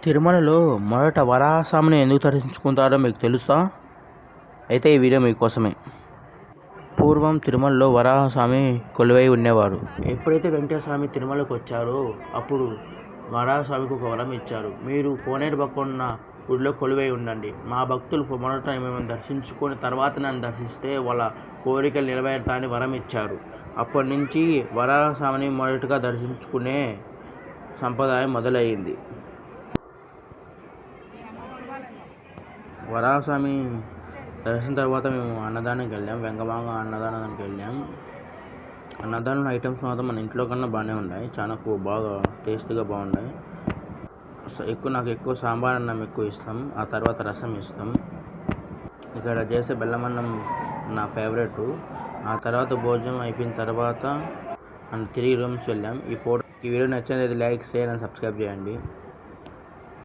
తిరుమలలో మొదట వరాహస్వామిని ఎందుకు దర్శించుకుంటారో మీకు తెలుసా? అయితే ఈ వీడియో మీకోసమే. పూర్వం తిరుమలలో వరాహస్వామి కొలువై ఉండేవారు. ఎప్పుడైతే వెంకటేశ్వర స్వామి తిరుమలకు వచ్చారో అప్పుడు వరాహస్వామికి ఒక వరం ఇచ్చారు. మీరు కోనేరు పక్కన గుడిలో కొలువై ఉండండి. మా భక్తులు మొదట మిమ్మల్ని దర్శించుకొని తర్వాత నన్ను దర్శిస్తే వాళ్ళ కోరికలు నెరవేరుతాయని వరం ఇచ్చారు. అప్పటి నుంచి వరాహస్వామిని మొదటగా దర్శించుకునే సంప్రదాయం మొదలయ్యింది. వరాహస్వామి దర్శనం తర్వాత మేము అన్నదానానికి వెళ్ళాం. వెంగమాంగ అన్నదానానికి వెళ్ళాం. అన్నదానం ఐటమ్స్ మాత్రం మన ఇంట్లో కన్నా బాగానే ఉన్నాయి. చాలా బాగా టేస్ట్గా బాగున్నాయి. నాకు ఎక్కువ సాంబార్ అన్నం ఎక్కువ ఇష్టం. ఆ తర్వాత రసం ఇష్టం. ఇక్కడ చేసే బెల్లం అన్నం నా ఫేవరెట్. ఆ తర్వాత భోజనం అయిపోయిన తర్వాత మనం తిరిగి రూమ్స్ వెళ్ళాం. ఈ వీడియో నచ్చినది లైక్, షేర్ అండ్ సబ్స్క్రైబ్ చేయండి.